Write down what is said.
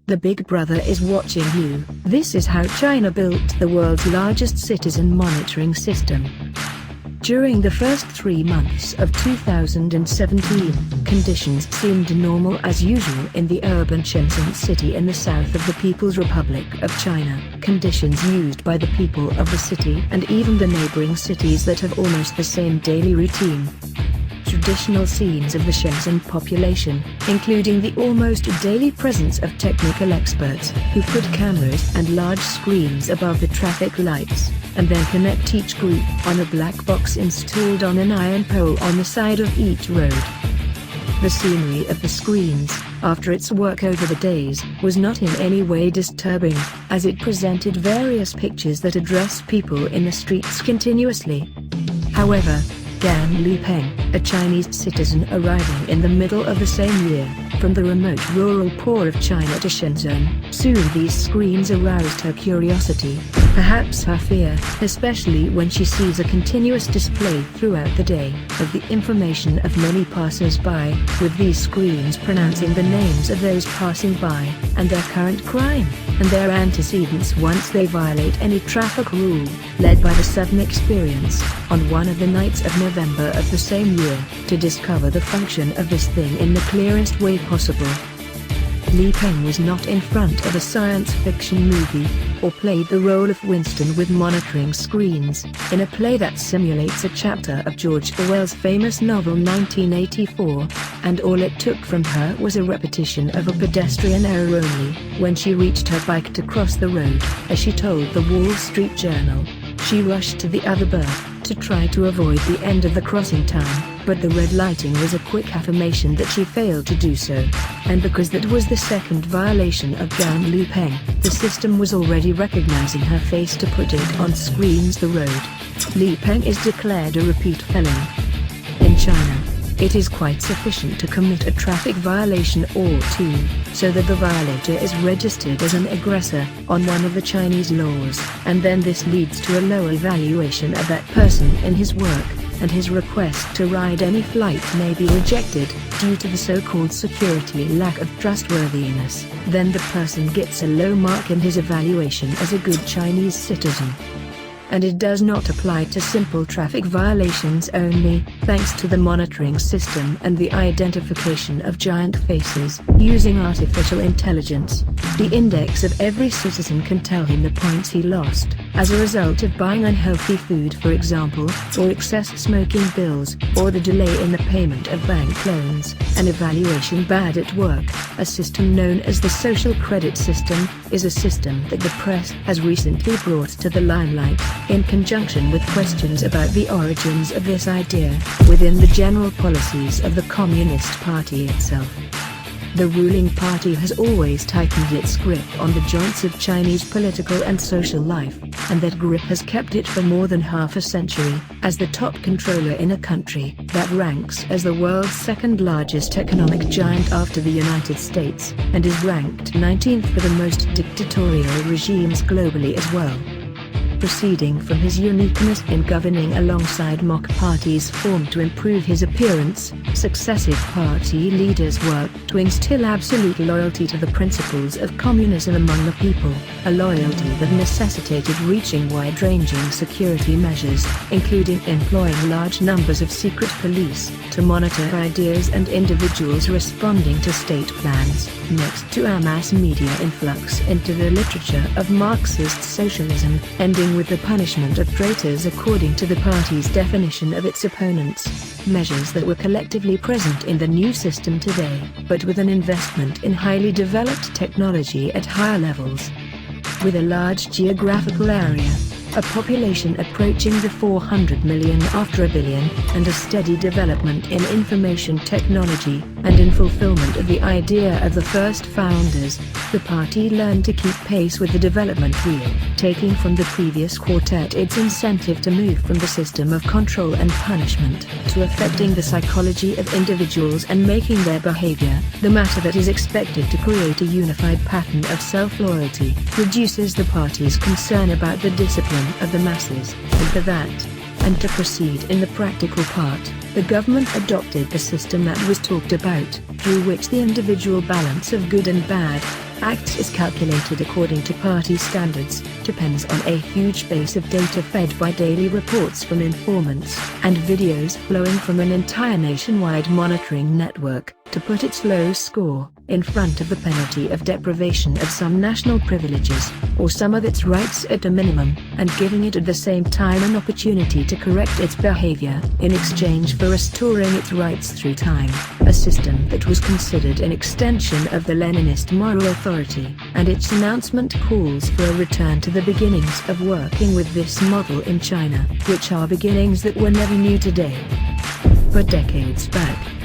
The Big Brother is watching you. This is how China built the world's largest citizen monitoring system. During the first 3 months of 2017, conditions seemed normal as usual in the urban Shenzhen city in the south of the People's Republic of China, conditions used by the people of the city and even the neighboring cities that have almost the same daily routine. Traditional scenes of the Shenzhen population, including the almost daily presence of technical experts who put cameras and large screens above the traffic lights, and then connect each group on a black box installed on an iron pole on the side of each road. The scenery of the screens, after its work over the days, was not in any way disturbing, as it presented various pictures that address people in the streets continuously. However, Gan Lipeng, a Chinese citizen arriving in the middle of the same year, from the remote rural core of China to Shenzhen, soon these screens aroused her curiosity, perhaps her fear, especially when she sees a continuous display throughout the day of the information of many passers-by, with these screens pronouncing the names of those passing by, and their current crime, and their antecedents once they violate any traffic rule, led by the sudden experience, on one of the nights of November of the same year, to discover the function of this thing in the clearest way possible. Li Peng was not in front of a science fiction movie, or played the role of Winston with monitoring screens, in a play that simulates a chapter of George Orwell's famous novel 1984, and all it took from her was a repetition of a pedestrian error only, when she reached her bike to cross the road, as she told the Wall Street Journal. She rushed to the other berth, to try to avoid the end of the crossing time, but the red lighting was a quick affirmation that she failed to do so. And because that was the second violation of Gan Lipeng, the system was already recognizing her face to put it on screens the road. Lipeng is declared a repeat felon. In China, it is quite sufficient to commit a traffic violation or two, so that the violator is registered as an aggressor on one of the Chinese laws, and then this leads to a low evaluation of that person in his work, and his request to ride any flight may be rejected, due to the so-called security lack of trustworthiness. Then the person gets a low mark in his evaluation as a good Chinese citizen. And it does not apply to simple traffic violations only, thanks to the monitoring system and the identification of giant faces. Using artificial intelligence, the index of every citizen can tell him the points he lost, as a result of buying unhealthy food for example, or excess smoking bills, or the delay in the payment of bank loans. An evaluation bad at work, a system known as the social credit system, is a system that the press has recently brought to the limelight, in conjunction with questions about the origins of this idea, within the general policies of the Communist Party itself. The ruling party has always tightened its grip on the joints of Chinese political and social life, and that grip has kept it for more than half a century, as the top controller in a country that ranks as the world's second largest economic giant after the United States, and is ranked 19th for the most dictatorial regimes globally as well. Proceeding from his uniqueness in governing alongside mock parties formed to improve his appearance, successive party leaders worked to instill absolute loyalty to the principles of communism among the people, a loyalty that necessitated reaching wide-ranging security measures, including employing large numbers of secret police to monitor ideas and individuals responding to state plans, next to a mass media influx into the literature of Marxist socialism, ending with the punishment of traitors according to the party's definition of its opponents, measures that were collectively present in the new system today, but with an investment in highly developed technology at higher levels. With a large geographical area, a population approaching the 400 million after a billion, and a steady development in information technology, and in fulfillment of the idea of the first founders, the party learned to keep pace with the development wheel, taking from the previous quartet its incentive to move from the system of control and punishment, to affecting the psychology of individuals and making their behavior, the matter that is expected to create a unified pattern of self-loyalty, reduces the party's concern about the discipline of the masses, and for that, and to proceed in the practical part, the government adopted the system that was talked about, through which the individual balance of good and bad, acts is calculated according to party standards, depends on a huge base of data fed by daily reports from informants, and videos flowing from an entire nationwide monitoring network, to put its low score in front of the penalty of deprivation of some national privileges, or some of its rights at a minimum, and giving it at the same time an opportunity to correct its behavior, in exchange for restoring its rights through time, a system that was considered an extension of the Leninist moral authority, and its announcement calls for a return to the beginnings of working with this model in China, which are beginnings that were never new today, but decades back.